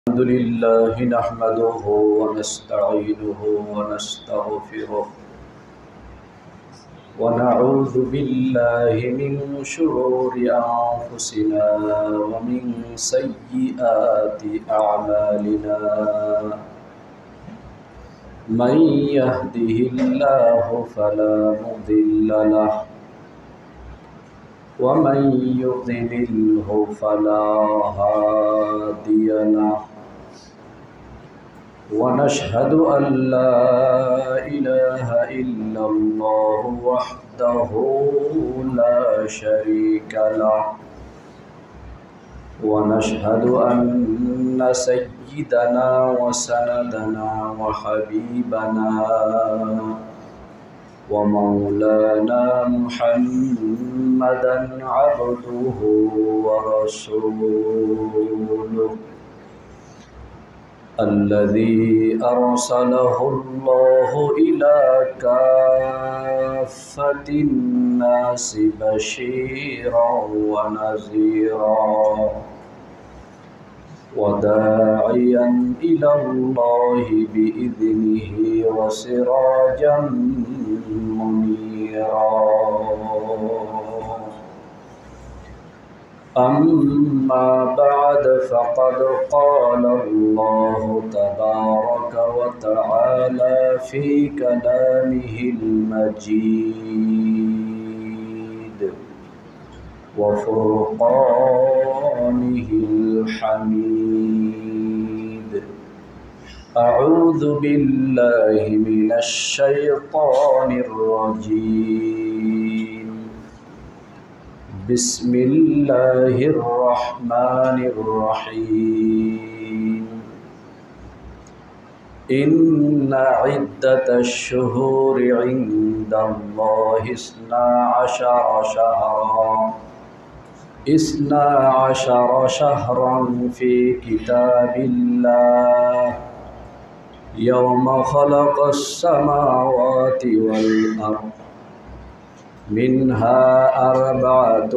الحمد لله نحمده ونستعينه ونستغفره ونعوذ بالله من شرور أنفسنا ومن سيئات أعمالنا من يهده الله فلا مضل له ومن يضلله فلا هادي له ونشهد أن لا إله إلا الله وحده لا شريك له ونشهد أن سيدنا وسندنا وحبيبنا ومولانا محمدا عبده ورسوله الذي أرسله الله إلى كافة الناس بشيرا ونذيرا وداعيا إلى الله بإذنه وسراجا منيرا أما بعد فقد قال الله تبارك وتعالى في كلامه المجيد وفرقانه الحميد أعوذ بالله من الشيطان الرجيم بسم الله الرحمن الرحيم إن عدة الشهور عند الله 12 شهرا في كتاب الله يوم خلق السماوات والأرض منها 4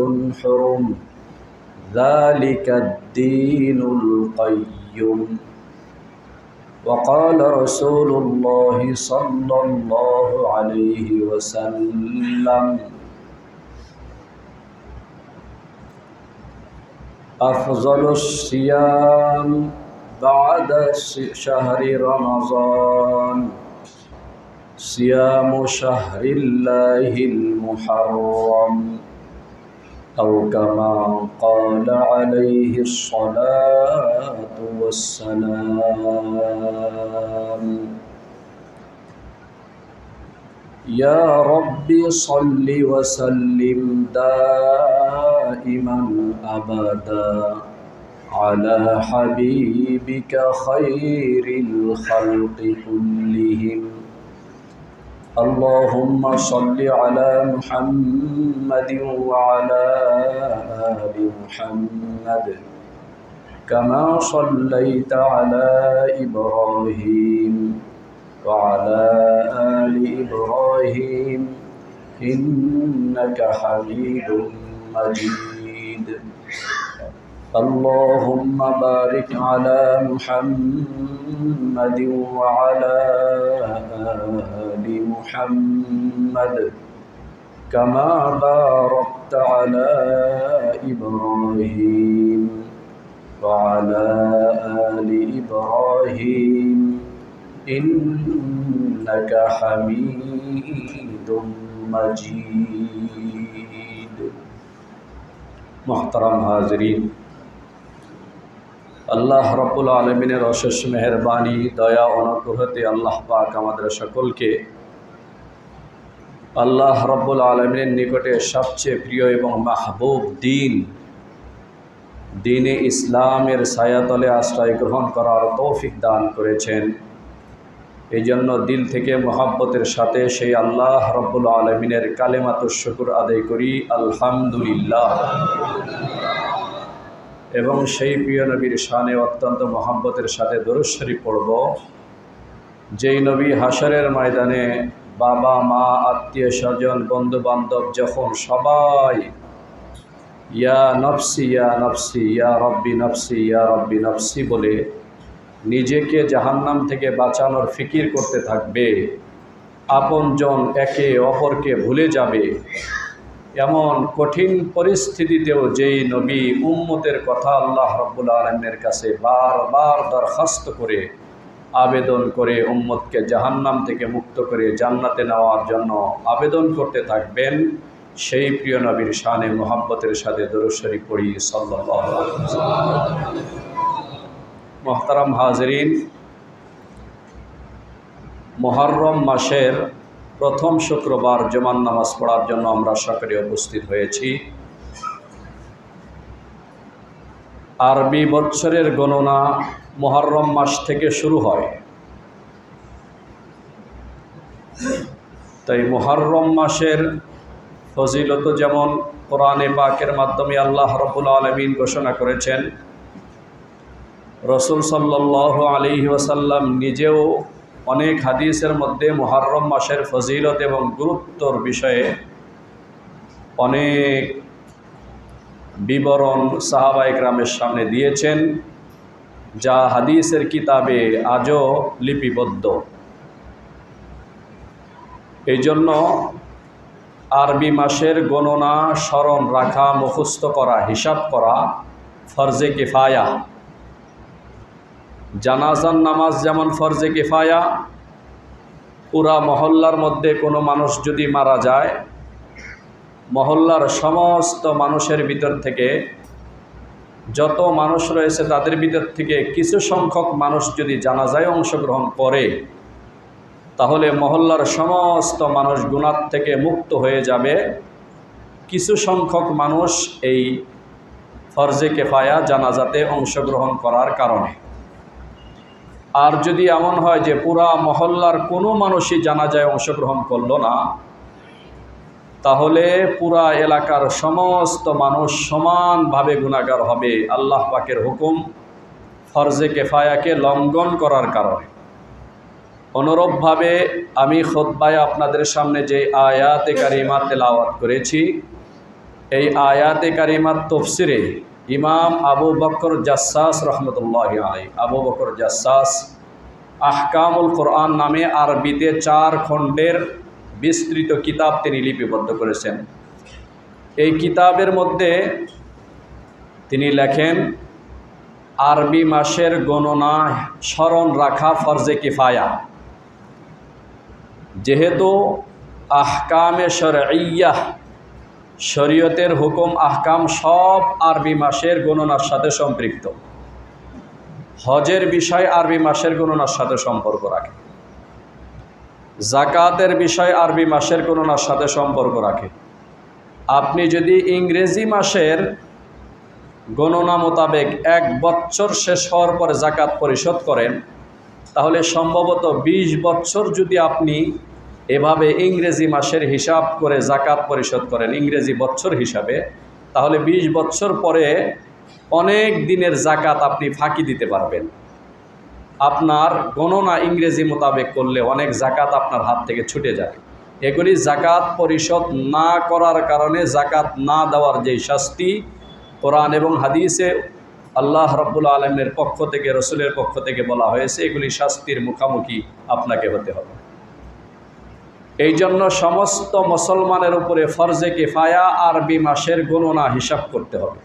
حرم ذلك الدين القيم وقال رسول الله صلى الله عليه وسلم أفضل الصيام بعد شهر رمضان صيام شهر الله المحرم أو كما قال عليه الصلاة والسلام يا رب صل وسلم دائما أبدا على حبيبك خير الخلق كلهم اللهم صل على محمد وعلى آل محمد كما صليت على إبراهيم وعلى آل إبراهيم إنك حميد مجيد اللهم بارك على محمد وعلى آل محمد كما باركت على إبراهيم وعلى آل إبراهيم إنك حميد مجيد محترم حاضرین আল্লাহ রাব্বুল আলামিনের অশেষ মেহেরবানি দয়া অনুগ্রহতে আল্লাহ পাক আমাদের সকলকে আল্লাহ রাব্বুল আলামিনের নিকটে সবচেয়ে প্রিয় এবং মাহবুব দ্বীনে ইসলামের ছায়াতলে আশ্রয় গ্রহণ করার তৌফিক দান করেছেন। এই জন্য দিল থেকে মহব্বতের সাথে সেই আল্লাহ রাব্বুল আলামিনের কালেমাতুশ শুকর আদায় করি আলহামদুলিল্লাহ। এবং সেই প্রিয় নবীর শানে অত্যন্ত মহব্বতের সাথে দরুদ শরীফ পড়ব, যেই নবী হাশরের ময়দানে বাবা মা আত্মীয় স্বজন বন্ধু বান্ধব যখন সবাই ইয়া নফসি ইয়া নফসি ইয়া রব্বি নফসি ইয়া রব্বি নফসি বলে নিজেকে জাহান্নাম থেকে বাঁচানোর ফিকির করতে থাকবে, আপনজন একে অপরকে ভুলে যাবে, এমন কঠিন পরিস্থিতিতেও যেই নবী উম্মতের কথা আল্লাহ রাব্বুল আলামিনের কাছে বারবার দরখাস্ত করে আবেদন করে উম্মতকে জাহান্নাম থেকে মুক্ত করে জান্নাতে নেওয়ার জন্য আবেদন করতে থাকবেন, সেই প্রিয় নবীর শানে মোহাব্বতের সাথে দরুদ শরীফ পড়ি সাল্লাল্লাহু আলাইহি ওয়াসাল্লাম। মুহতারাম হাজরিন, মুহররম মাসের প্রথম শুক্রবার জুমার নামাজ পড়ার জন্য আমরা সকলে উপস্থিত হয়েছি। আরবি বৎসরের গণনা মুহররম মাস থেকে শুরু হয়। তাই মুহররম মাসের ফজিলত যেমন কোরআনে পাকের মাধ্যমে আল্লাহ রাব্বুল আলামিন ঘোষণা করেছেন, রাসূল সাল্লাল্লাহু আলাইহি ওয়াসাল্লাম নিজেও অনেক হাদিসের মধ্যে মুহররম মাসের ফজিলত এবং গুরুত্বর বিষয়ে অনেক বিবরণ সাহাবায়ে কেরামের সামনে দিয়েছেন, যা হাদিসের কিতাবে আজও লিপিবদ্ধ। এই জন্য আরবি মাসের গণনা স্মরণ রাখা, মুখস্থ করা, হিসাব করা ফরজে কিফায়া। জানাজার নামাজ যেমন ফরজে কিফায়া, পুরা মহল্লার মধ্যে কোনো মানুষ যদি মারা যায়, মহল্লার সমস্ত মানুষের ভিতর থেকে, যত মানুষ রয়েছে তাদের ভিতর থেকে কিছু সংখ্যক মানুষ যদি জানাজায় অংশগ্রহণ করে, তাহলে মহল্লার সমস্ত মানুষ গুনাহ থেকে মুক্ত হয়ে যাবে কিছু সংখ্যক মানুষ এই ফরজে কিফায়া জানাজাতে অংশগ্রহণ করার কারণে। আর যদি এমন হয় যে পুরা মহল্লার কোনো মানুষই জানাজায় অংশগ্রহণ করলো না, তাহলে পুরা এলাকার সমস্ত মানুষ সমানভাবে গুনাহগার হবে আল্লাহ পাকের হুকুম ফরজে কিফায়াকে লঙ্ঘন করার কারণে। অনুরূপভাবে আমি খুতবায় আপনাদের সামনে যে আয়াতে কারিমা তেলাওয়াত করেছি, এই আয়াতে কারিমার তাফসিরে ইমাম আবু বকর জাসসাস রহমতুল্লাহি আলাইহি, আবু বকর জাসসাস আহকামুল কোরআন নামে আরবিতে 4 খণ্ডের বিস্তৃত কিতাব তিনি লিপিবদ্ধ করেছেন। এই কিতাবের মধ্যে তিনি লেখেন, আরবি মাসের গণনা স্মরণ রাখা ফরজে কিফায়া। যেহেতু আহকামে শরঈয়াহ, শরীয়তের হুকুম আহকাম সব আরবি মাসের গণনার সাথে সম্পৃক্ত। হজের বিষয় আরবি মাসের গণনার সাথে সম্পর্ক রাখে, জাকাতের বিষয় আরবি মাসের গণনার সাথে সম্পর্ক রাখে। আপনি যদি ইংরেজি মাসের গণনা মোতাবেক 1 বছর শেষ হওয়ার পরে জাকাত পরিশোধ করেন, তাহলে সম্ভবত 20 বছর যদি আপনি এভাবে ইংরেজি মাসের হিসাব করে জাকাত পরিশোধ করেন ইংরেজি বছর হিসাবে, তাহলে 20 বছর পরে অনেক দিনের জাকাত আপনি ফাঁকি দিতে পারবেন। আপনার গণনা ইংরেজি মোতাবেক করলে অনেক জাকাত আপনার হাত থেকে ছুটে যাবে। এগুলি জাকাত পরিশোধ না করার কারণে জাকাত না দেওয়ার যেই শাস্তি কোরআন এবং হাদিসে আল্লাহ রাব্বুল আলামিনের পক্ষ থেকে, রসুলের পক্ষ থেকে বলা হয়েছে, এগুলি শাস্তির মুখোমুখি আপনাকে হতে হবে। এই জন্য সমস্ত মুসলমানের উপরে ফরজে কিফায়া আরবি মাসের গণনা হিসাব করতে হবে।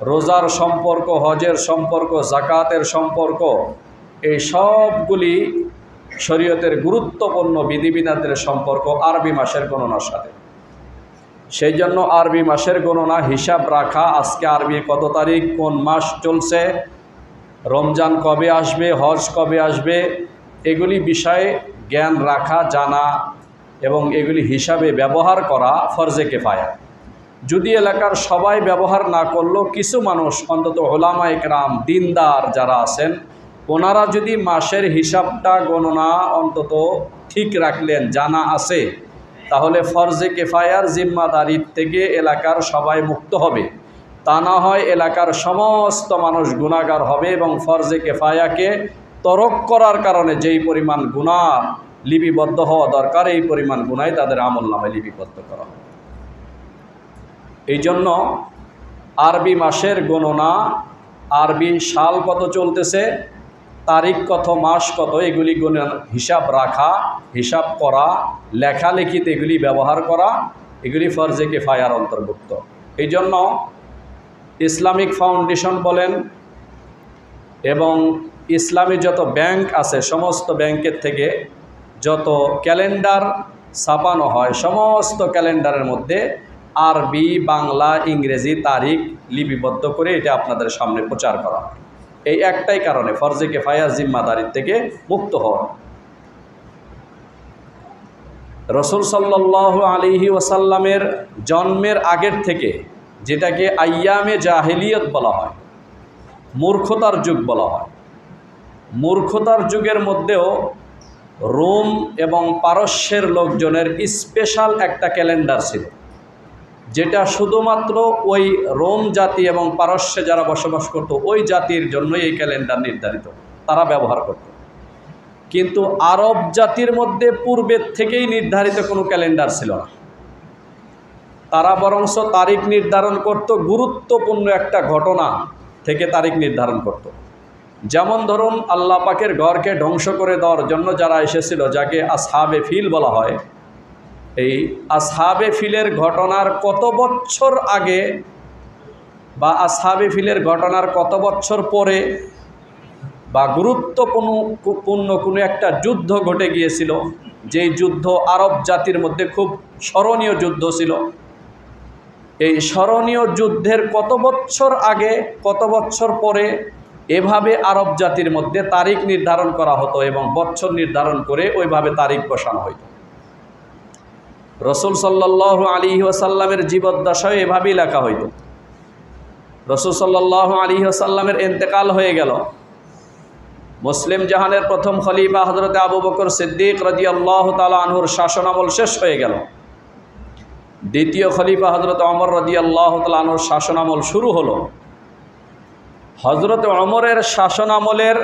রোজার সম্পর্ক, হজের সম্পর্ক, জাকাতের সম্পর্ক, এই সবগুলি শরীয়তের গুরুত্বপূর্ণ বিধিবিধানের সম্পর্ক আরবি মাসের গণনার সাথে। সেই জন্য আরবি মাসের গণনা হিসাব রাখা, আজকে আরবি কত তারিখ, কোন মাস চলছে, রমজান কবে আসবে, হজ কবে আসবে, এগুলি বিষয়ে জ্ঞান রাখা, জানা এবং এগুলি হিসাবে ব্যবহার করা ফরজে কিফায়া। যদি এলাকার সবাই ব্যবহার না করলেও কিছু মানুষ, অন্তত উলামায়ে কেরাম, দিনদার যারা আছেন, ওনারা যদি মাসের হিসাবটা গণনা অন্তত ঠিক রাখলেন, জানা আছে, তাহলে ফরজে কিফায়ার জিম্মাদারির থেকে এলাকার সবাই মুক্ত হবে। তা না হয় এলাকার সমস্ত মানুষ গুনাহগার হবে এবং ফরজে কিফায়াকে তরক করার কারণে যেই পরিমাণ গুনাহ লিপিবদ্ধ হওয়া দরকার, এই পরিমাণ গুনাহই তাদের আমলনামায় লিপিবদ্ধ করা হবে। এই জন্য আরবি মাসের গণনা আরবি সাল কত চলতেছে, তারিখ কত, মাস কত, এগুলি হিসাব রাখা, হিসাব করা, লেখালেখিতে এগুলি ব্যবহার করা, এগুলি ফরজে কিফায়ার অন্তর্ভুক্ত। এই জন্য ইসলামিক ফাউন্ডেশন বলেন এবং ইসলামী যত ব্যাংক আছে সমস্ত ব্যাংকের থেকে যত ক্যালেন্ডার ছাপানো হয় সমস্ত ক্যালেন্ডারের মধ্যে আরবি, বাংলা, ইংরেজি তারিখ লিপিবদ্ধ করে এটা আপনাদের সামনে প্রচার করা হয়। এই একটাই কারণে ফরজে কিফায়া জিম্মাদারির থেকে মুক্ত হওয়া। রসুল সাল্লাল্লাহু আলাইহি ওয়াসাল্লামের জন্মের আগের থেকে, যেটাকে আইয়ামে জাহেলিয়ত বলা হয়, মূর্খতার যুগ বলা হয়, মূর্খতার যুগের মধ্যেও রোম এবং পারস্যের লোকজনের স্পেশাল একটা ক্যালেন্ডার ছিল, যেটা শুধুমাত্র ওই রোম জাতি এবং পারস্যে যারা বসবাস করত ওই জাতির জন্য এই ক্যালেন্ডার নির্ধারিত, তারা ব্যবহার করত। কিন্তু আরব জাতির মধ্যে পূর্বের থেকেই নির্ধারিত কোনো ক্যালেন্ডার ছিল না। তারা বরঞ্চ তারিখ নির্ধারণ করত গুরুত্বপূর্ণ একটা ঘটনা থেকে তারিখ নির্ধারণ করত। যেমন ধরুন, আল্লাহ পাকের ঘরকে ধ্বংস করে দেওয়ার জন্য যারা এসেছিল, যাকে আসহাবে ফিল বলা হয়, এই আসহাবে ফিলের ঘটনার কত বছর আগে বা আসহাবে ফিলের ঘটনার কত বছর পরে বা গুরুত্বপূর্ণ কোনো একটা যুদ্ধ ঘটে গিয়েছিল, যেই যুদ্ধ আরব জাতির মধ্যে খুব স্মরণীয় যুদ্ধ ছিল, এই স্মরণীয় যুদ্ধের কত বছর আগে কত বছর পরে এভাবে আরব জাতির মধ্যে তারিখ নির্ধারণ করা হতো এবং বছর নির্ধারণ করে ওইভাবে তারিখ বসানো হইত। রসুল সাল্লাল্লাহু আলাইহি ওয়াসাল্লামের জীবদ্দশায় এভাবেই লেখা হইত। রসুল সাল্লাল্লাহু আলাইহি ওয়াসাল্লামের ইন্তেকাল হয়ে গেল। মুসলিম জাহানের প্রথম খলিফা হযরত আবু বকর সিদ্দিক রাদিয়াল্লাহু তাআলা আনহুর শাসনামল শেষ হয়ে গেল। দ্বিতীয় খলিফা হযরত ওমর রাদিয়াল্লাহু তাআলা আনহুর শাসনামল শুরু হলো। হযরত ওমরের শাসনামলের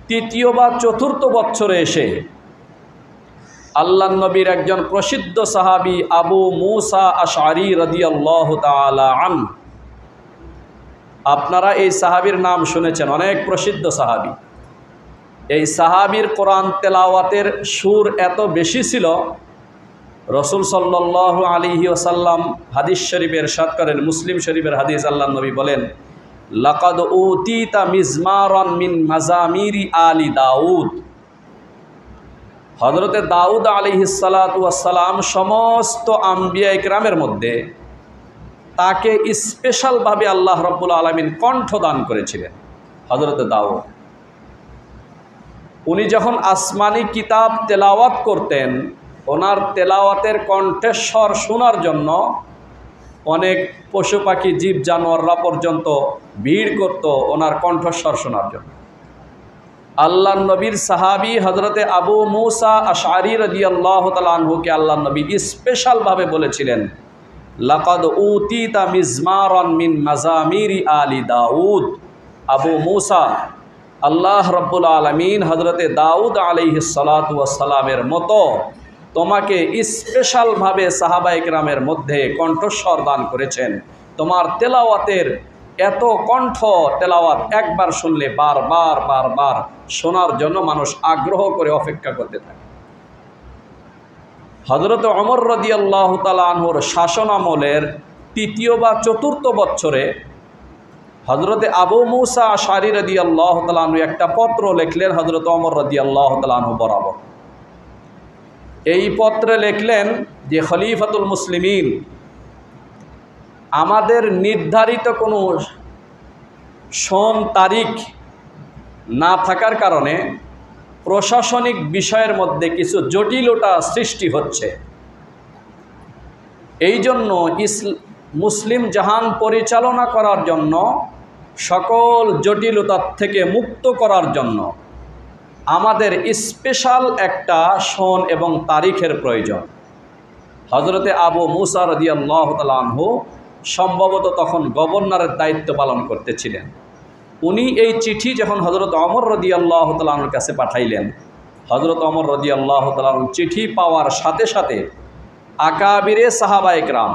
তৃতীয় বা চতুর্থ বছরে এসে আল্লাহর নবীর একজন প্রসিদ্ধ সাহাবী আবু মুসা আশআরী রাদিয়াল্লাহু তাআলা আনহু, আপনারা এই সাহাবীর নাম শুনেছেন, অনেক প্রসিদ্ধ সাহাবী। এই সাহাবীর কোরআন তেলাওয়াতের সুর এত বেশি ছিল, রসুল সাল্লাল্লাহু আলাইহি ওয়াসাল্লাম হাদিস শরীফে ইরশাদ করেন, মুসলিম শরীফের হাদিস, আল্লাহর নবী বলেন, লাকাদ উতিতা মিজমারান মিন মাজামিরি আলি দাউদ। হযরতে দাউদ আলাইহিস সালাতু ওয়াস সালাম সমস্ত আম্বিয়া ইকরামের মধ্যে তাকে স্পেশালভাবে আল্লাহ রাব্বুল আলামিন কণ্ঠ দান করেছিলেন। হযরতে দাউদ, উনি যখন আসমানি কিতাব তেলাওয়াত করতেন, ওনার তেলাওয়াতের কণ্ঠস্বর শোনার জন্য অনেক পশু পাখি, জীব জানোয়াররা পর্যন্ত ভিড় করত ওনার কণ্ঠস্বর শোনার জন্য। আল্লাহর নবীর সাহাবী হযরতে আবু মুসা আশআরী রাদিয়াল্লাহু তাআলা আনহুকে আল্লাহর নবী স্পেশালভাবে বলেছিলেন, লাকাদ উতিতা মিজমারান মিন মাজামিরি আলি দাউদ। আবু মুসা, আল্লাহ রাব্বুল আলামিন হযরতে দাউদ আলাইহিস সালাতু ওয়াস সালামের মতো তোমাকে স্পেশালভাবে সাহাবা ইকরামের মধ্যে কণ্ঠস্বর দান করেছেন। তোমার তেলাওয়াতের এত কণ্ঠ, তেলাওয়াত একবার শুনলে বারবার বারবার শোনার জন্য মানুষ আগ্রহ করে অপেক্ষা করতে থাকে। হযরত ওমর রাদিয়াল্লাহু তাআলা আনহুর শাসন আমলের তৃতীয় বা চতুর্থ বছরে হযরতে আবু মুসা আশআরী রাদিয়াল্লাহু তাআলা আনহু একটা পত্র লিখলেন হযরত ওমর রাদিয়াল্লাহু তাআলা আনহু বরাবর। এই পত্রে লিখলেন যে, খলিফাতুল মুসলিমিন, আমাদের নির্ধারিত কোনো সন তারিখ না থাকার কারণে প্রশাসনিক বিষয়ের মধ্যে কিছু জটিলতা সৃষ্টি হচ্ছে। এই জন্য মুসলিম জাহান পরিচালনা করার জন্য, সকল জটিলতা থেকে মুক্ত করার জন্য আমাদের স্পেশাল একটা সন এবং তারিখের প্রয়োজন। হযরতে আবু মুসা রাদিয়াল্লাহু তাআলা আনহু সম্ভবত তখন গভর্নরের দায়িত্ব পালন করতেছিলেন। উনি এই চিঠি যখন হযরত ওমর রাদিয়াল্লাহু তাআলা আনহুর কাছে পাঠাইলেন, হযরত ওমর রাদিয়াল্লাহু তাআলা আনহু চিঠি পাওয়ার সাথে সাথে আকাবিরে সাহাবা ইকরাম,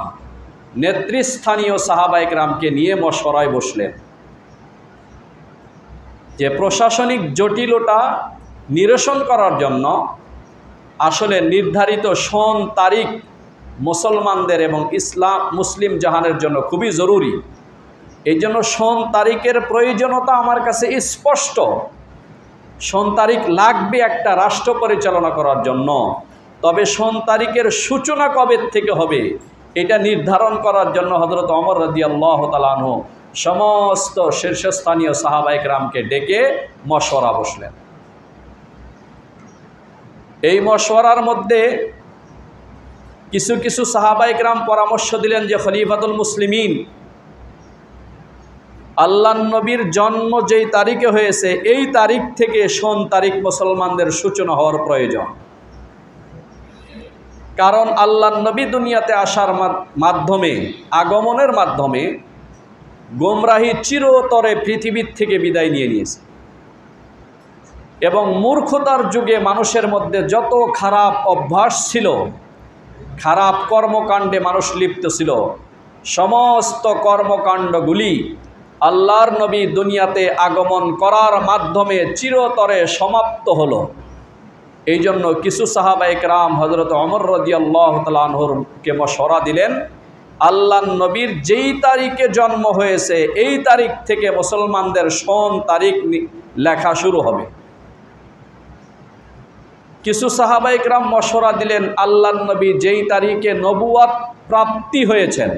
নেতৃস্থানীয় সাহাবায়ে কেরামকে নিয়ে মশওয়ারায় বসলেন যে প্রশাসনিক জটিলতা নিরসন করার জন্য আসলে নির্ধারিত সন তারিখ মুসলমানদের এবং মুসলিম জাহানের জন্য খুবই জরুরি। এই জন্য সন তারিখের প্রয়োজনীয়তা আমার কাছে স্পষ্ট। সন তারিখ লাগবে একটা রাষ্ট্র পরিচালনা করার জন্য, তবে সন তারিখের সূচনা কবে থেকে হবে এটা নির্ধারণ করার জন্য হযরত ওমর রাদিয়াল্লাহু তাআলা আনহু সমস্ত শীর্ষস্থানীয় সাহাবায়ে কেরামকে ডেকে মশওয়ারা বসলেন। এই মশওয়ারার মধ্যে কিছু কিছু সাহাবায়ে কেরাম পরামর্শ দিলেন যে খলিফাতুল মুসলিমিন, আল্লাহর নবীর জন্ম যেই তারিখে হয়েছে এই তারিখ থেকে সন তারিখ মুসলমানদের সূচনা হওয়ার প্রয়োজন। কারণ আল্লাহর নবী দুনিয়াতে আসার মাধ্যমে, আগমনের মাধ্যমে গোমরাহি চিরতরে পৃথিবীর থেকে বিদায় নিয়ে নিয়েছে এবং মূর্খতার যুগে মানুষের মধ্যে যত খারাপ অভ্যাস ছিল, খারাপ কর্মকাণ্ডে মানুষ লিপ্ত ছিল, সমস্ত কর্মকাণ্ডগুলি আল্লাহর নবী দুনিয়াতে আগমন করার মাধ্যমে চিরতরে সমাপ্ত হলো। এই জন্য কিছু সাহাবায়ে কেরাম হযরত ওমর রাদিয়াল্লাহু তাআলা আনহুকে মশওয়ারা দিলেন, আল্লাহর নবীর যেই তারিখে জন্ম হয়েছে এই তারিখ থেকে মুসলমানদের সন তারিখ লেখা শুরু হবে। কিছু সাহাবায়ে কেরাম মশওয়ারা দিলেন, আল্লাহর নবী যেই তারিখে নবুয়ত প্রাপ্তি হয়েছেন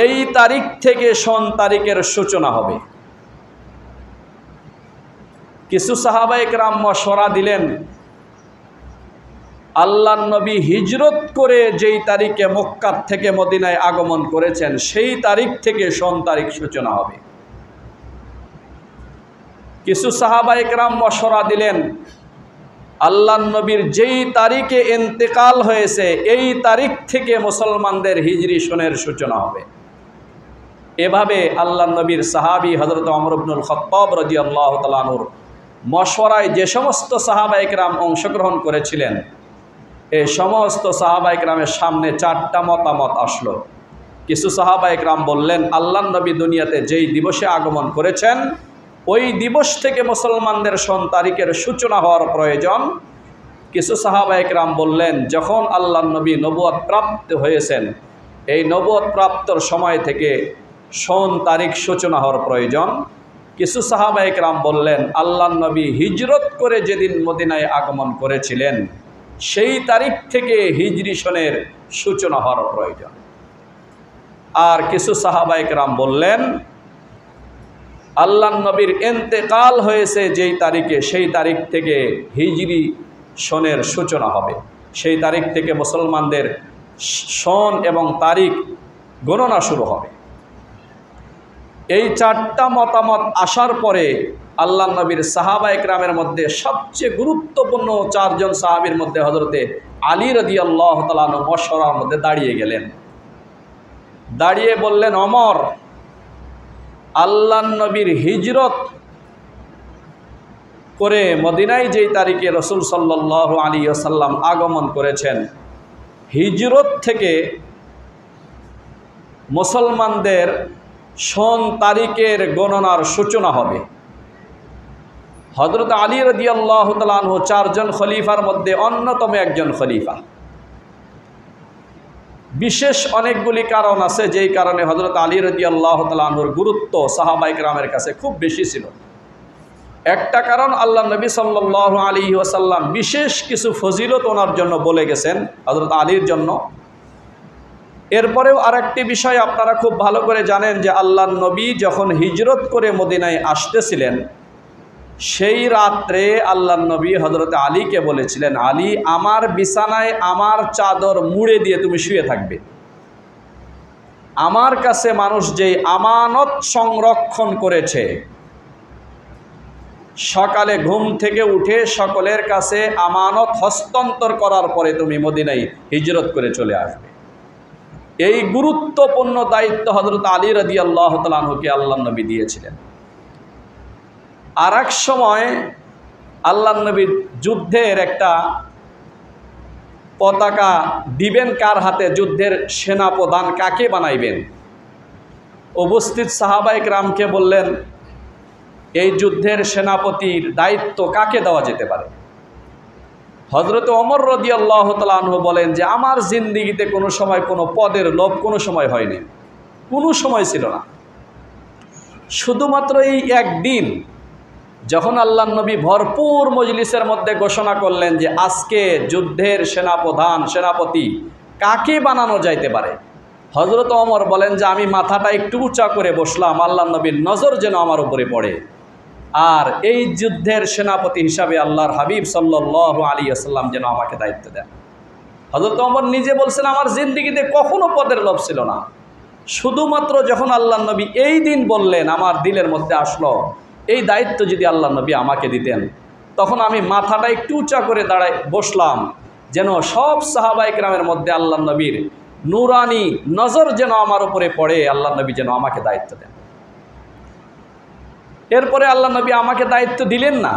এই তারিখ থেকে সন তারিখের সূচনা হবে। কিছু সাহাবায়ে কেরাম মশওয়ারা দিলেন, আল্লাহর নবী হিজরত করে যেই তারিখে মক্কা থেকে মদিনায় আগমন করেছেন সেই তারিখ থেকে সন তারিখ সূচনা হবে। কিছু সাহাবায়ে কেরাম মশওয়ারা দিলেন, আল্লাহর নবীর যেই তারিখে ইন্তেকাল হয়েছে এই তারিখ থেকে মুসলমানদের হিজরি সনের সূচনা হবে। এভাবে আল্লাহর নবীর সাহাবী হযরত ওমর ইবনুল খাত্তাব রাদিয়াল্লাহু তাআলা আনহুর মশওয়ারায় যে সমস্ত সাহাবায়ে কেরাম অংশগ্রহণ করেছিলেন এই সমস্ত সাহাবায়ে কেরামের সামনে চারটা মতামত আসলো। কিছু সাহাবায়ে কেরাম বললেন, আল্লাহর নবী দুনিয়াতে যেই দিবসে আগমন করেছেন ওই দিবস থেকে মুসলমানদের সন তারিখের সূচনা হওয়ার প্রয়োজন। কিছু সাহাবায়ে কেরাম বললেন, যখন আল্লাহর নবী নবুয়ত প্রাপ্ত হয়েছেন এই নবুয়ত প্রাপ্তর সময় থেকে সন তারিখ সূচনা হওয়ার প্রয়োজন। কিছু সাহাবায়ে কেরাম বললেন, আল্লাহর নবী হিজরত করে যেদিন মদিনায় আগমন করেছিলেন সেই তারিখ থেকে হিজরি সনের সূচনা হওয়ার প্রয়োজন। আর কিছু সাহাবায়ে কেরাম বললেন, আল্লাহর নবীর ইন্তেকাল হয়েছে যেই তারিখে সেই তারিখ থেকে হিজরি সনের সূচনা হবে, সেই তারিখ থেকে মুসলমানদের সন এবং তারিখ গণনা শুরু হবে। এই চারটা মতামত আসার পরে আল্লাহর নবীর সাহাবায়ে কেরামের মধ্যে সবচেয়ে গুরুত্বপূর্ণ চারজন সাহাবীর মধ্যে হযরতে আলী রাদিয়াল্লাহু তাআলা আনহু মশওয়ারার মধ্যে দাঁড়িয়ে গেলেন। দাঁড়িয়ে বললেন, ওমর, আল্লাহর নবীর হিজরত করে মদিনায় যেই তারিখে রাসূল সাল্লাল্লাহু আলাইহি ওয়াসাল্লাম আগমন করেছেন হিজরত থেকে মুসলমানদের সন তারিখের গণনার সূচনা হবে। হযরত আলী রাদিয়াল্লাহু তাআলা আনহু চারজন খলিফার মধ্যে অন্যতম একজন খলিফা। বিশেষ অনেকগুলি কারণ আছে যেই কারণে হযরত আলী রাদিয়াল্লাহু তাআলা আনহুর গুরুত্ব সাহাবায়ে কেরামের কাছে খুব বেশি ছিল। একটা কারণ, আল্লাহ নবী সাল্লাল্লাহু আলাইহি ওয়াসাল্লাম বিশেষ কিছু ফজিলত ওনার জন্য বলে গেছেন হযরত আলীর জন্য। এরপরেও আরেকটি বিষয় আপনারা খুব ভালো করে জানেন যে আল্লাহর নবী যখন হিজরত করে মদিনায় আসতেছিলেন সেই রাত্রে আল্লাহর নবী হযরত আলীকে বলেছিলেন, আলী, আমার বিছানায় আমার চাদর মুড়ে দিয়ে তুমি শুয়ে থাকবে। আমার কাছে মানুষ যেই আমানত সংরক্ষণ করেছে সকালে ঘুম থেকে উঠে সকলের কাছে আমানত হস্তান্তর করার পরে তুমি মদিনায় হিজরত করে চলে আসবে। এই গুরুত্বপূর্ণ দায়িত্ব হযরত আলী রাদিয়াল্লাহু তাআলা আনহুকে আল্লাহর নবী দিয়েছিলেন। আর এক সময় আল্লাহর নবী যুদ্ধের একটা পতাকা দিবেন কার হাতে, যুদ্ধের সেনাপ্রধান কাকে বানাইবেন? উপস্থিত সাহাবায়ে কেরামকে বললেন, এই যুদ্ধের সেনাপতির দায়িত্ব কাকে দেওয়া যেতে পারে? হযরত ওমর রাদিয়াল্লাহু তাআলা আনহু বলেন যে আমার জিন্দেগিতে কোনো সময় কোনো পদের লোভ কোনো সময় হয়নি, কোনো সময় ছিল না। শুধুমাত্র এই একদিন যখন আল্লাহর নবী ভরপুর মজলিসের মধ্যে ঘোষণা করলেন যে আজকে যুদ্ধের সেনাপতি কাকে বানানো যাইতে পারে, হযরত ওমর বলেন যে আমি মাথাটা একটু উঁচা করে বসলাম, আল্লাহর নবীর নজর যেন আমার উপরে পড়ে, আর এই যুদ্ধের সেনাপতি হিসাবে আল্লাহর হাবিব সাল্লাল্লাহু আলাইহি ওয়াসাল্লাম যেন আমাকে দায়িত্ব দেন। হযরত ওমর নিজে বলছেন আমার জিন্দেগিতে কখনো পদের লোভ ছিল না, শুধুমাত্র যখন আল্লাহর নবী এই দিন বললেন আমার দিলের মধ্যে আসলো এই দায়িত্ব যদি আল্লাহর নবী আমাকে দিতেন, তখন আমি মাথাটা একটু উঁচা করে দাঁড়ায় বসলাম, যেন সব সাহাবায়ে কেরামের মধ্যে আল্লাহর নবীর নূরানি নজর যেন আমার উপরে পড়ে, আল্লাহর নবী যেন আমাকে দায়িত্ব দেন। এরপরে আল্লাহর নবী আমাকে দায়িত্ব দিলেন না,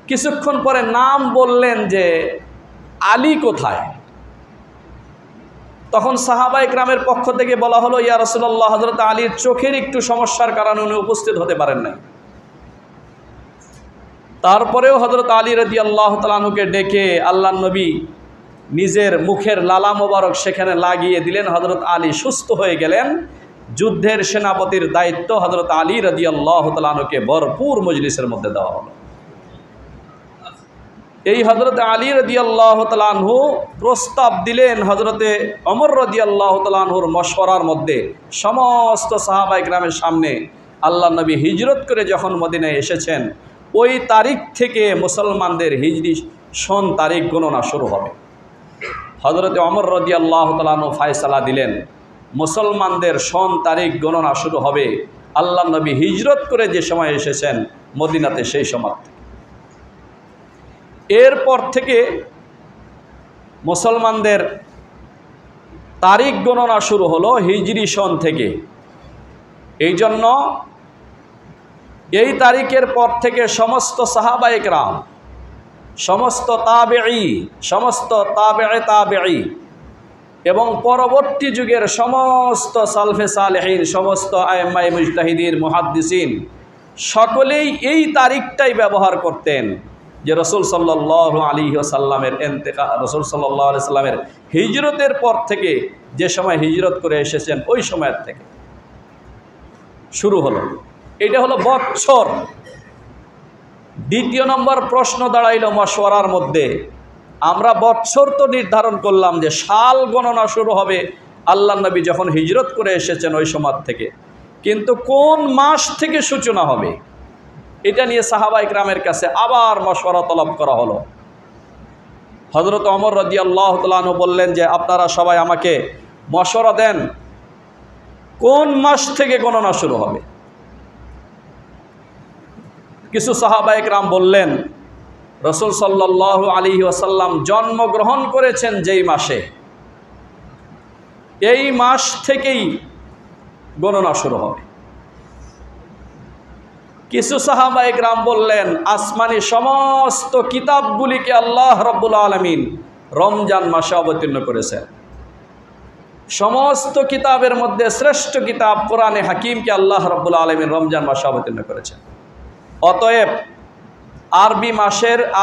কিছুক্ষণ পরে নাম বললেন যে আলী কোথায়? তখন সাহাবায়ে কেরামের পক্ষ থেকে বলা হলো, ইয়া রাসূলুল্লাহ, হযরত আলীর চোখের একটু সমস্যার কারণে উনি উপস্থিত হতে পারেন নাই। তারপরেও হযরত আলী রাদিয়াল্লাহু তাআলা আনহুকে ডেকে আল্লাহর নবী নিজের মুখের লালা মোবারক সেখানে লাগিয়ে দিলেন, হযরত আলী সুস্থ হয়ে গেলেন। যুদ্ধের সেনাপতির দায়িত্ব হযরত আলী রাদিয়াল্লাহু তাআলা আনহুকে ভরপুর মজলিসের মধ্যে দেওয়া হলো। এই হযরত আলী রাদিয়াল্লাহু তাআলা আনহু প্রস্তাব দিলেন হযরতে ওমর রাদিয়াল্লাহু তাআলা আনহুর মশওয়ারার মধ্যে সমস্ত সাহাবায়ে কেরামের সামনে। আল্লাহর নবী হিজরত করে যখন মদিনায় এসেছেন ওই তারিখ থেকে মুসলমানদের হিজরি সন তারিখ গণনা শুরু হবে। হযরতে ওমর রাদিয়াল্লাহু তাআলা আনহু ফয়সালা দিলেন মুসলমানদের সন তারিখ গণনা শুরু হবে আল্লাহর নবী হিজরত করে যে সময় এসেছেন মদিনাতে সেই সময় থেকে। এরপর থেকে মুসলমানদের তারিখ গণনা শুরু হলো হিজরি সন থেকে। এই জন্য এই তারিখের পর থেকে সমস্ত সাহাবায়ে কেরাম, সমস্ত তাবেঈ এবং পরবর্তী যুগের সমস্ত সালফে সালেহিন, সমস্ত আইম্মায়ে মুজতাহিদিন, মুহাদ্দিসিন সকলেই এই তারিখটাই ব্যবহার করতেন যে রাসূল সাল্লাল্লাহু আলাইহি ওয়াসাল্লামের রাসূল সাল্লাল্লাহু আলাইহি ওয়াসাল্লামের হিজরতের পর থেকে যে সময় হিজরত করে এসেছেন ওই সময়ের থেকে শুরু হলো। এটা হলো বৎসর। দ্বিতীয় নম্বর প্রশ্ন দাঁড়াইল মশওয়ারার মধ্যে, আমরা বৎসর তো নির্ধারণ করলাম যে সাল গণনা শুরু হবে আল্লাহর নবী যখন হিজরত করে এসেছেন ওই সময় থেকে, কিন্তু কোন মাস থেকে সূচনা হবে এটা নিয়ে সাহাবায়ে কেরামের কাছে আবার মশওয়ারা তলব করা হলো। হযরত ওমর রাদিয়াল্লাহু তাআলা আনহু বললেন যে আপনারা সবাই আমাকে মশওয়ারা দেন কোন মাস থেকে গণনা শুরু হবে। কিছু সাহাবায়ে কেরাম বললেন রাসূল সাল্লাল্লাহু আলাইহি ওয়াসাল্লাম জন্মগ্রহণ করেছেন যেই মাসে এই মাস থেকেই গণনা শুরু হবে। কিছু সাহাবায়ে কেরাম বললেন আসমানি সমস্ত কিতাবগুলিকে আল্লাহ রাব্বুল আলামিন রমজান মাসে অবতীর্ণ করেছেন। সমস্ত কিতাবের মধ্যে শ্রেষ্ঠ কিতাব কোরআনে হাকিমকে আল্লাহ রাব্বুল আলামিন রমজান মাসে অবতীর্ণ করেছেন। অতএব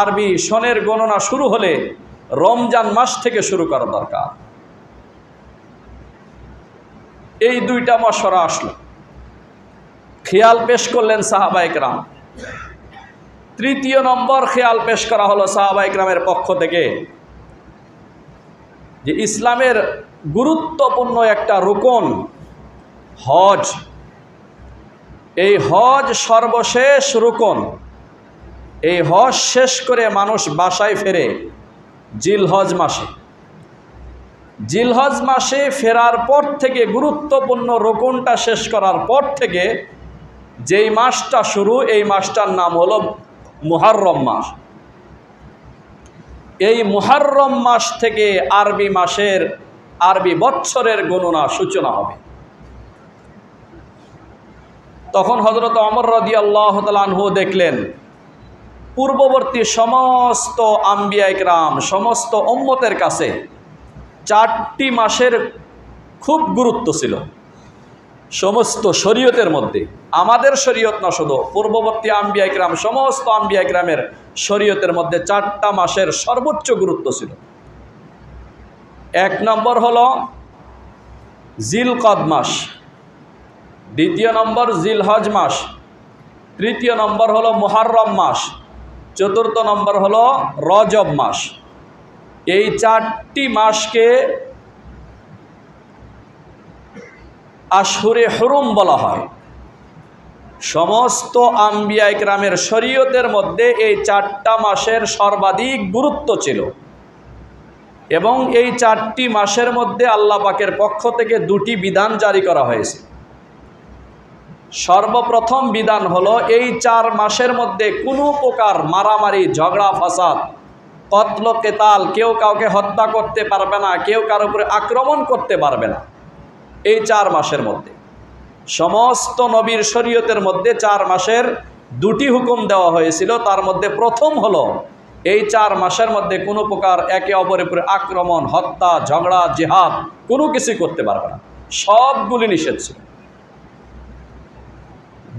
আরবি সনের গণনা শুরু হলে রমজান মাস থেকে শুরু করা দরকার। এই দুইটা মশওয়ারা আসলো, খেয়াল পেশ করলেন সাহাবায়ে কেরাম। তৃতীয় নম্বর খেয়াল পেশ করা হলো সাহাবায়ে কেরামের পক্ষ থেকে যে ইসলামের গুরুত্বপূর্ণ একটা রুকন হজ, এই হজ সর্বশেষ রুকন। এই হজ শেষ করে মানুষ বাসায় ফেরে জিলহজ মাসে। জিলহজ মাসে ফেরার পর থেকে গুরুত্বপূর্ণ রুকনটা শেষ করার পর থেকে যেই মাসটা শুরু, এই মাসটার নাম হলো মুহররম মাস। এই মুহররম মাস থেকে আরবি বৎসরের গণনা সূচনা হবে। তখন হযরত ওমর রাদিয়াল্লাহু তাআলা আনহু দেখলেন পূর্ববর্তী সমস্ত আম্বিয়া ইকরাম, সমস্ত উম্মতের কাছে 4টি মাসের খুব গুরুত্ব ছিল সমস্ত শরীয়তের মধ্যে। আমাদের শরীয়ত না, শুধু পূর্ববর্তী আম্বিয়া ইকরাম, সমস্ত আম্বিয়া ইকরামের শরীয়তের মধ্যে 4টা মাসের সর্বোচ্চ গুরুত্ব ছিল। 1 নম্বর হলো জিলকদ মাস, 2য় নম্বর জিলহজ মাস, 3য় নম্বর হলো মুহররম মাস, 4র্থ নম্বর হলো রজব মাস। এই 4টি মাসকে আশহুরে হুরুম বলা হয়। সমস্ত আম্বিয়া ইকরামের শরীয়তের মধ্যে এই 4টা মাসের সর্বাধিক গুরুত্ব ছিল এবং এই 4টি মাসের মধ্যে আল্লাহ পাকের পক্ষ থেকে 2টি বিধান জারি করা হয়েছে। সর্বপ্রথম বিধান হলো এই 4 মাসের মধ্যে কোনো প্রকার মারামারি, ঝগড়া ফাসাদ, কতল কেতাল, কেউ কাউকে হত্যা করতে পারবে না, কেউ কারো উপরে আক্রমণ করতে পারবে না। এই 4 মাসের মধ্যে সমস্ত নবীর শরীয়তের মধ্যে 4 মাসের 2টি হুকুম দেওয়া হয়েছিল। তার মধ্যে প্রথম হলো এই 4 মাসের মধ্যে কোনো প্রকার একে অপরের উপরে আক্রমণ, হত্যা, ঝগড়া, জিহাদ কোনো কিছুই করতে পারবে না, সবগুলি নিষেধ ছিল।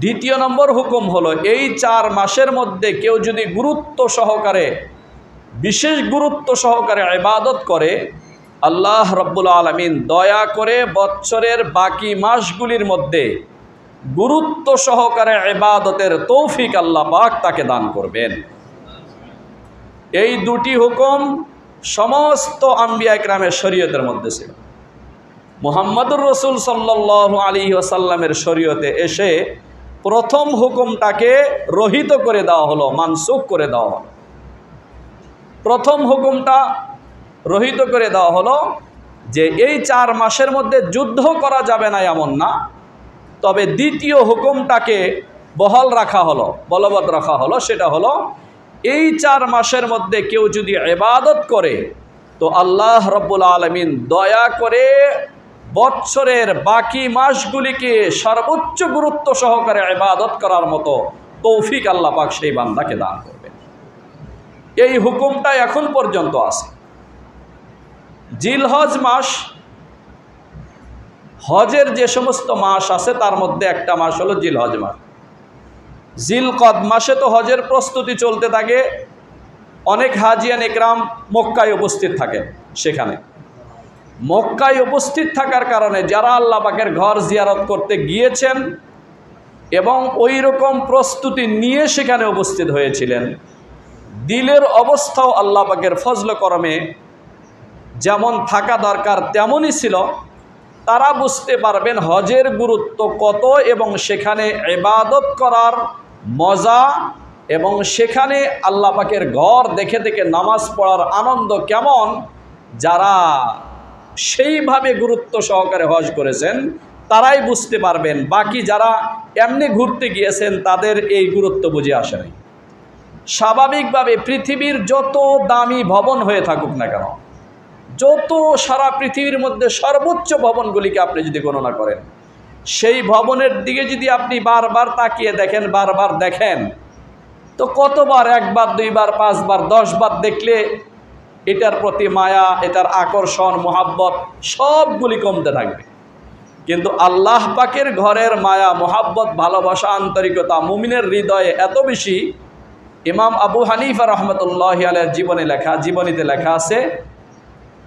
2য় নম্বর হুকুম হলো এই 4 মাসের মধ্যে কেউ যদি গুরুত্ব সহকারে, বিশেষ গুরুত্ব সহকারে ইবাদত করে, আল্লাহ রব্বুল আলামিন দয়া করে বৎসরের বাকি মাসগুলির মধ্যে গুরুত্ব সহকারে ইবাদতের তৌফিক আল্লাহ পাক তাকে দান করবেন। এই 2টি হুকুম সমস্ত আম্বিয়া ইকরামের শরীয়তের মধ্যে ছিল। মুহাম্মদুর রাসূল সাল্লাল্লাহু আলাইহি ওয়াসাল্লামের শরীয়তে এসে প্রথম হুকুমটাকে রহিত করে দেওয়া হলো, মানসুখ করে দেওয়া হলো। প্রথম হুকুমটা রহিত করে দেওয়া হলো যে এই 4 মাসের মধ্যে যুদ্ধ করা যাবে না এমন না, তবে 2য় হুকুমটাকে বহাল রাখা হলো, বলবৎ রাখা হলো। সেটা হলো এই 4 মাসের মধ্যে কেউ যদি ইবাদত করে তো আল্লাহ রব্বুল আলামিন দয়া করে বৎসরের বাকি মাসগুলিকে সর্বোচ্চ গুরুত্ব সহকারে ইবাদত করার মতো তৌফিক আল্লাহ পাক সেই বান্দাকে দান করবেন। এই হুকুমটা এখন পর্যন্ত আছে। জিলহজ মাস, হজের যে সমস্ত মাস আছে তার মধ্যে একটা মাস হলো জিলহজ মাস। জিলকদ মাসে তো হজের প্রস্তুতি চলতে থাকে, অনেক হাজিয়ান ইকরাম মক্কায় উপস্থিত থাকেন। সেখানে মক্কায় উপস্থিত থাকার কারণে যারা আল্লাহ পাকের ঘর জিয়ারত করতে গিয়েছেন এবং ওই রকম প্রস্তুতি নিয়ে সেখানে উপস্থিত হয়েছিলেন, দিলের অবস্থাও আল্লাহ পাকের ফজল করমে যেমন থাকা দরকার তেমনই ছিল। তারা বুঝতে পারবেন হজের গুরুত্ব কত এবং সেখানে ইবাদত করার মজা এবং সেখানে আল্লাহ পাকের ঘর দেখে দেখে নামাজ পড়ার আনন্দ কেমন। যারা সেইভাবে গুরুত্ব সহকারে হজ করেছেন তারাই বুঝতে পারবেন, বাকি যারা এমনি ঘুরতে গিয়েছেন তাদের এই গুরুত্ব বুঝে আসে নাই। স্বাভাবিকভাবে পৃথিবীর যত দামি ভবন হয়ে থাকুক না কেন, যত সারা পৃথিবীর মধ্যে সর্বোচ্চ ভবনগুলিকে আপনি যদি গণনা করেন, সেই ভবনের দিকে যদি আপনি বারবার তাকিয়ে দেখেন, বারবার দেখেন, তো কতবার, 1 বার 2 বার 5 বার 10 বার দেখলে এটার প্রতি মায়া, এটার আকর্ষণ, মোহাব্বত সবগুলি কমতে থাকবে। কিন্তু আল্লাহ পাকের ঘরের মায়া, মোহাব্বত, ভালোবাসা, আন্তরিকতা মুমিনের হৃদয়ে এত বেশি। ইমাম আবু হানিফা রহমতুল্লাহি আলাইহির জীবনীতে লেখা আছে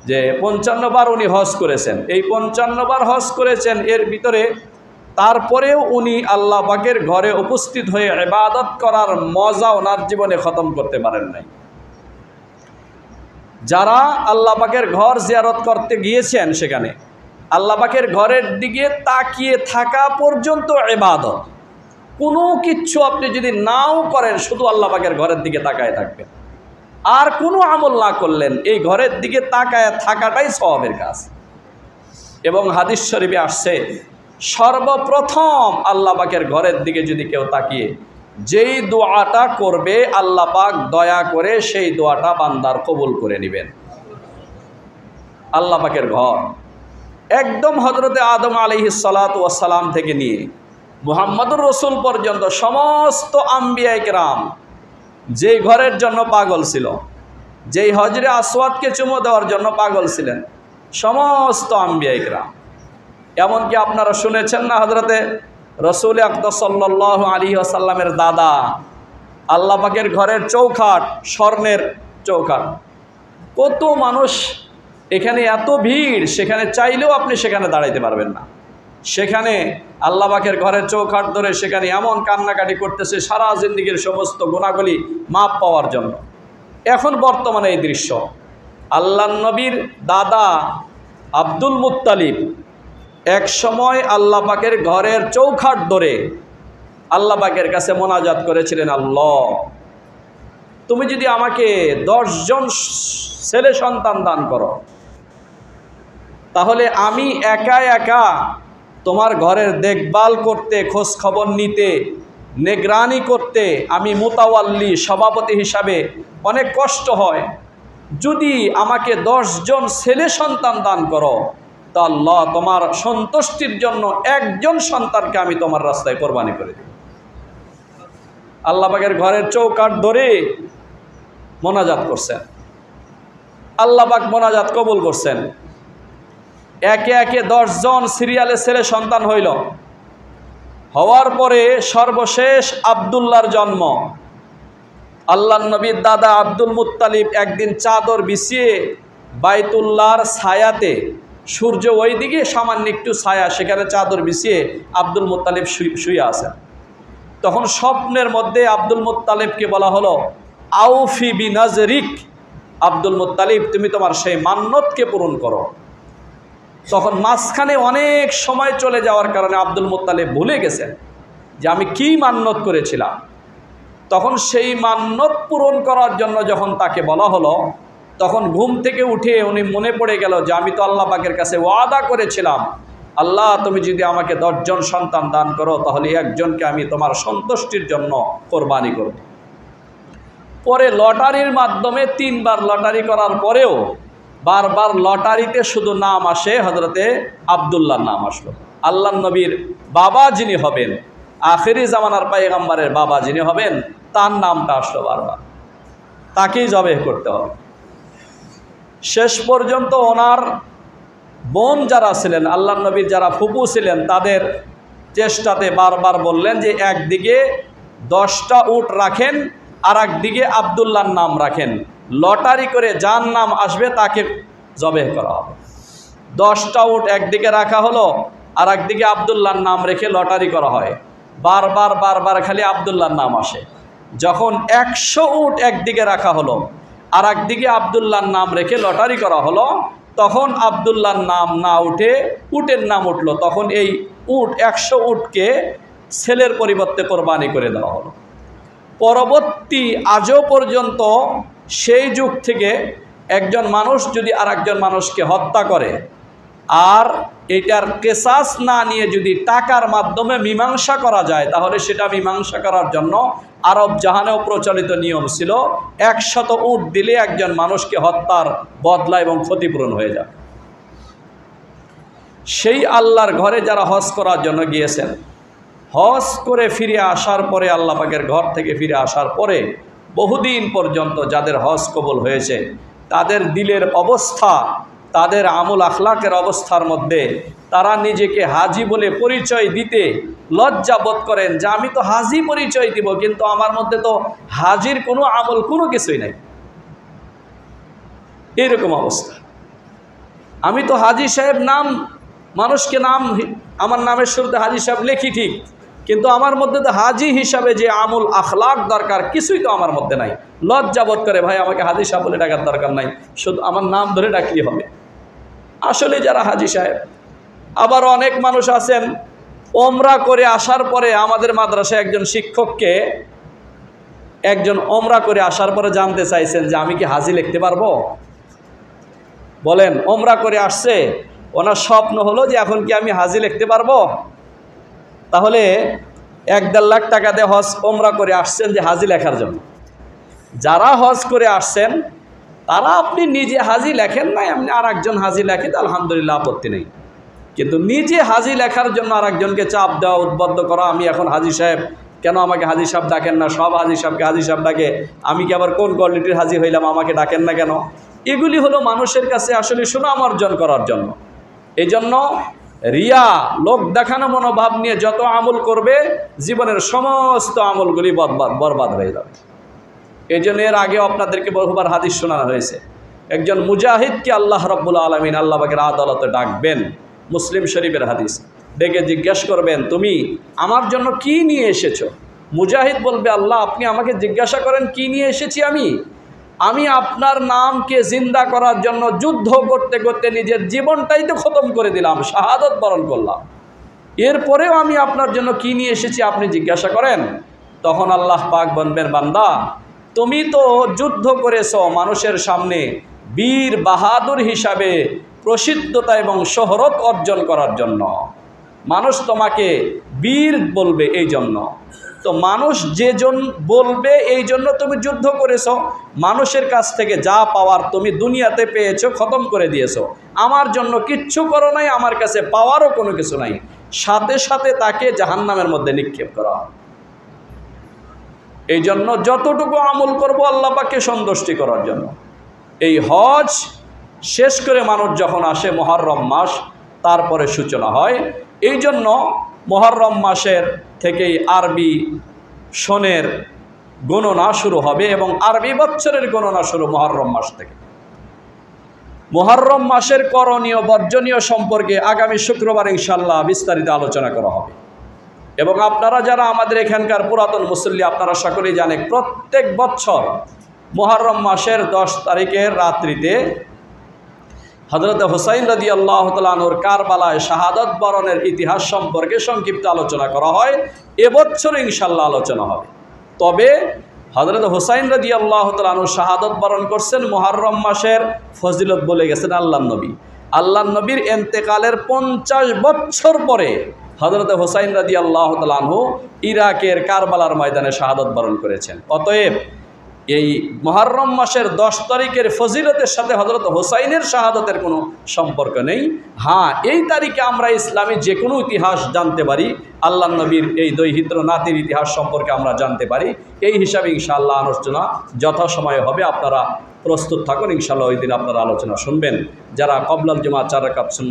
যে 55 বার উনি হজ করেছেন। এই 55 বার হজ করেছেন, এর ভিতরে তারপরেও উনি আল্লাহ পাকের ঘরে উপস্থিত হয়ে ইবাদত করার মজা ওনার জীবনে খতম করতে পারেন নাই। যারা আল্লাহ পাকের ঘর জিয়ারত করতে গিয়েছেন সেখানে আল্লাহ পাকের ঘরের দিকে তাকিয়ে থাকা পর্যন্ত ইবাদত। কোনো কিচ্ছু আপনি যদি নাও করেন, শুধু আল্লাহ পাকের ঘরের দিকে তাকায় থাকবেন, আর কোনো আমল না করলেন, এই ঘরের দিকে তাকায় থাকাটাই সওয়াবের কাজ। এবং হাদিস শরীফে আসছে, সর্বপ্রথম আল্লাহ পাকের ঘরের দিকে যদি কেউ তাকিয়ে যেই দোয়াটা করবে, আল্লাহ পাক দয়া করে সেই দোয়াটা বান্দার কবুল করে নেবেন। আল্লাহ পাকের ঘর একদম হযরতে আদম আলাইহিস সালাতু ওয়াস সালাম থেকে নিয়ে মুহাম্মদুর রাসূল পর্যন্ত সমস্ত আম্বিয়া ইকরাম যেই ঘরের জন্য পাগল ছিল, যেই হজরে আসওয়াদকে চুমো দেওয়ার জন্য পাগল ছিলেন সমস্ত আম্বিয়া ইকরাম। এমনকি আপনারা শুনেছেন না, হযরতে রাসূল আকরাম সাল্লাল্লাহু আলাইহি ওয়াসাল্লামের দাদা, আল্লাহ পাকের ঘরের চৌখাট, স্বর্ণের চৌখাট, কত মানুষ এখানে, এত ভিড়, সেখানে চাইলেও আপনি সেখানে দাঁড়াইতে পারবেন না। সেখানে আল্লাহ পাকের ঘরের চৌখাট ধরে সেখানে এমন কান্নাকাটি করতেছে সারা জিন্দেগীর সমস্ত গুনাহগুলি মাপ পাওয়ার জন্য। এখন বর্তমানে এই দৃশ্য, আল্লাহর নবীর দাদা আব্দুল মুত্তালিব এক সময় আল্লাহ পাকের ঘরের চৌখাট ধরে আল্লাহ পাকের কাছে মোনাজাত করেছিলেন, আল্লাহ তুমি যদি আমাকে 10 জন ছেলে সন্তান দান করো, তাহলে আমি একা একা তোমার ঘরের দেখভাল করতে, খোঁজ খবর নিতে, নিগরানি করতে আমি মুতাওয়াল্লি, সভাপতি হিসাবে অনেক কষ্ট হয়। যদি আমাকে 10 জন ছেলে সন্তান দান করো, তা আল্লাহ তোমার সন্তুষ্টির জন্য 1 জন সন্তানকে আমি তোমার রাস্তায় কোরবানি করে দেব। আল্লাহ পাকের ঘরের চৌকাঠ ধরে মোনাজাত করছেন, আল্লাহ পাক মোনাজাত কবুল করছেন। একে একে 10 জন সিরিয়ালে ছেলে সন্তান হইল। হওয়ার পরে সর্বশেষ আব্দুল্লাহর জন্ম। আল্লাহর নবীর দাদা আব্দুল মুত্তালিব একদিন চাদর বিছিয়ে বাইতুল্লাহর ছায়াতে, সূর্য ওইদিকে সামান্য একটু ছায়া, সেখানে চাদর বিছিয়ে আব্দুল মুত্তালিব শুয়ে আছেন। তখন স্বপ্নের মধ্যে আব্দুল মুত্তালিবকে বলা হলো, আউফি বিনাজরিক, আব্দুল মুত্তালিব তুমি তোমার সেই মান্যতকে পূরণ করো। তখন মাঝখানে অনেক সময় চলে যাওয়ার কারণে আব্দুল মুত্তালিব ভুলে গেছেন যে আমি কি মান্যত করেছিলাম। তখন সেই মান্যত পূরণ করার জন্য যখন তাকে বলা হলো, তখন ঘুম থেকে উঠে উনি মনে পড়ে গেল যে আমি তো আল্লাহ পাকের কাছে ওয়াদা করেছিলাম, আল্লাহ তুমি যদি আমাকে 10 জন সন্তান দান করো, তাহলে 1 জনকে আমি তোমার সন্তুষ্টির জন্য কোরবানি করব। পরে লটারির মাধ্যমে 3 বার লটারি করার পরেও বারবার লটারিতে শুধু নাম আসে হযরতে আব্দুল্লাহর নাম আসলো। আল্লাহর নবীর বাবা যিনি হবেন, আখেরি জামানার পয়গম্বরের বাবা যিনি হবেন, তার নামটা আসলো বারবার, তাকেই জবেহ করতে হবে। শেষ পর্যন্ত ওনার বোন যারা ছিলেন, আল্লাহর নবীর যারা ফুপু ছিলেন, তাদের চেষ্টাতে বারবার বললেন যে একদিকে 10টা উট রাখেন, আর একদিকে আব্দুল্লাহর নাম রাখেন, লটারি করে যার নাম আসবে তাকে জবেহ করা হবে। 10টা উট একদিকে রাখা হলো, আর একদিকে আব্দুল্লাহর নাম রেখে লটারি করা হয়। বারবার বারবার খালি আব্দুল্লাহর নাম আসে। যখন 100 উট একদিকে রাখা হলো, আর একদিকে আব্দুল্লাহর নাম রেখে লটারি করা হলো, তখন আব্দুল্লাহর নাম না উঠে উটের নাম উঠলো। তখন এই উট 100 উটকে ছেলের পরিবর্তে কোরবানি করে দেওয়া হলো। পরবর্তী আজও পর্যন্ত সেই যুগ থেকে একজন মানুষ যদি আর একজন মানুষকে হত্যা করে, আর এটার কেসাস না নিয়ে যদি টাকার মাধ্যমে মীমাংসা করা যায়, তাহলে সেটা মীমাংসা করার জন্য আরব জাহানেও প্রচলিত নিয়ম ছিল 100 উট দিলে একজন মানুষকে হত্যার বদলা এবং ক্ষতিপূরণ হয়ে যায়। সেই আল্লাহর ঘরে যারা হজ করার জন্য গিয়েছেন, হজ করে ফিরে আসার পরে, আল্লাহ পাকের ঘর থেকে ফিরে আসার পরে বহুদিন পর্যন্ত যাদের হজ কবুল হয়েছে, তাদের দিলের অবস্থা, তাদের আমল আখলাকের অবস্থার মধ্যে তারা নিজেকে হাজি বলে পরিচয় দিতে লজ্জা বোধ করেন যে আমি তো হাজি পরিচয় দিব, কিন্তু আমার মধ্যে তো হাজির কোনো আমল কোনো কিছুই নাই। এরকম অবস্থা। আমি তো হাজি সাহেব নাম, মানুষকে নাম, আমার নামের শুরুতে হাজি সাহেব লেখি ঠিক, কিন্তু আমার মধ্যে তো হাজি হিসাবে যে আমল আখলাক দরকার কিছুই তো আমার মধ্যে নাই। লজ্জা বোধ করে, ভাই আমাকে হাজি সাহেব বলে ডাকার দরকার নাই, শুধু আমার নাম ধরে ডাকলেই হবে। আসলে যারা হাজি সাহেব। আবার অনেক মানুষ আছেন ওমরা করে আসার পরে, আমাদের মাদ্রাসায় একজন শিক্ষককে একজন ওমরা করে আসার পরে জানতে চাইছেন যে আমি কি হাজি লিখতে পারবো। বলেন, ওমরা করে আসছে, ওনার স্বপ্ন হলো যে এখন কি আমি হাজি লিখতে পারবো। তাহলে 1-1.5 লাখ টাকা দিয়ে হজ ওমরা করে আসছেন যে হাজি লেখার জন্য। যারা হজ করে আসছেন তারা আপনি নিজে হাজি লেখেন নাই, আপনি আর একজন হাজি লেখেন, আলহামদুলিল্লাহ, আপত্তি নেই। কিন্তু নিজে হাজি লেখার জন্য আর একজনকে চাপ দেওয়া, উদ্বুদ্ধ করা, আমি এখন হাজি সাহেব, কেন আমাকে হাজী সাহেব ডাকেন না? সব হাজী সাহেবকে হাজী সাহেব ডাকে, আমি কি আবার কোন কোয়ালিটির হাজী হইলাম, আমাকে ডাকেন না কেন? এগুলি হলো মানুষের কাছে আসলে সুনাম অর্জন করার জন্য। এই জন্য রিয়া, লোক দেখানো মনোভাব নিয়ে যত আমল করবে, জীবনের সমস্ত আমলগুলি বরবাদ হয়ে যাবে। এই জন্য এর আগে আপনাদেরকে বহুবার হাদিস শোনানো হয়েছে, একজন মুজাহিদকে আল্লাহ রাব্বুল আলামিন আল্লাহ পাকের আদালতে ডাকবেন, মুসলিম শরীফের হাদিস। ডেকে জিজ্ঞেস করবেন, তুমি আমার জন্য কি নিয়ে এসেছো? মুজাহিদ বলবে, আল্লাহ আপনি আমাকে জিজ্ঞাসা করেন কি নিয়ে এসেছি আমি আপনার নামকে জিন্দা করার জন্য যুদ্ধ করতে করতে নিজের জীবনটাই তো খতম করে দিলাম, শাহাদত বরণ করলাম, এরপরেও আমি আপনার জন্য কি নিয়ে এসেছি আপনি জিজ্ঞাসা করেন। তখন আল্লাহ পাক বলবেন, বান্দা তুমি তো যুদ্ধ করেছো মানুষের সামনে বীর বাহাদুর হিসাবে প্রসিদ্ধতা এবং শোহরত অর্জন করার জন্য, মানুষ তোমাকে বীর বলবে এই জন্য। তো মানুষ যেজন বলবে এই জন্য তুমি যুদ্ধ করেছো, মানুষের কাছ থেকে যা পাওয়ার তুমি দুনিয়াতে পেয়েছো, খতম করে দিয়েছো। আমার জন্য কিচ্ছু করো নাই, আমার কাছে পাওয়ারও কোনো কিছু নাই, সাথে সাথে তাকে জাহান্নামের মধ্যে নিক্ষেপ করা। এই জন্য যতটুকু আমল করব আল্লাহ পাককে সন্তুষ্টি করার জন্য। এই হজ শেষ করে মানুষ যখন আসে মুহররম মাস, তারপরে সূচনা হয়। এই জন্য মুহররম মাসের থেকেই আরবি সনের গণনা শুরু হবে এবং আরবি বৎসরের গণনা শুরু মুহররম মাস থেকে। মুহররম মাসের করণীয় বর্জনীয় সম্পর্কে আগামী শুক্রবার ইনশাআল্লাহ বিস্তারিত আলোচনা করা হবে। এবং আপনারা যারা আমাদের এখানকার পুরাতন মুসল্লি, আপনারা সকলেই জানেন প্রত্যেক বছর মুহররম মাসের 10 তারিখের রাত্রিতে হযরত হুসাইন রাদিয়াল্লাহু তাআলা আনহুর কারবালায় শাহাদাত বরণের ইতিহাস সম্পর্কে সংক্ষিপ্ত আলোচনা করা হয়। এবছর ইনশাআল্লাহ আলোচনা হবে। তবে হযরত হুসাইন রাদিয়াল্লাহু তাআলা আনহু শাহাদাত বরণ করছেন মুহররম মাসের ফজিলত বলে গেছেন আল্লাহর নবী। আল্লাহর নবীর ইন্তেকালের 50 বছর পরে হযরত হুসাইন রাদিয়াল্লাহু তাআলা আনহু ইরাকের কারবালার ময়দানে শাহাদাত বরণ করেছেন। অতএব এই মুহররম মাসের 10 তারিখের ফজিলতের সাথে হযরত হুসাইনের শাহাদাতের কোনো সম্পর্ক নেই। হ্যাঁ, এই তারিখে আমরা ইসলামী যে কোনো ইতিহাস জানতে পারি, আল্লাহর নবীর এই দৈহিত্র নাতির ইতিহাস সম্পর্কে আমরা জানতে পারি। এই হিসাবে ইনশাআল্লাহ আলোচনা যথাসময়ে হবে। আপনারা প্রস্তুত থাকুন, ইনশাআল্লাহ ওই দিন আপনারা আলোচনা শুনবেন। যারা কবলাল জুমা 4 রাকাত সুন্নাত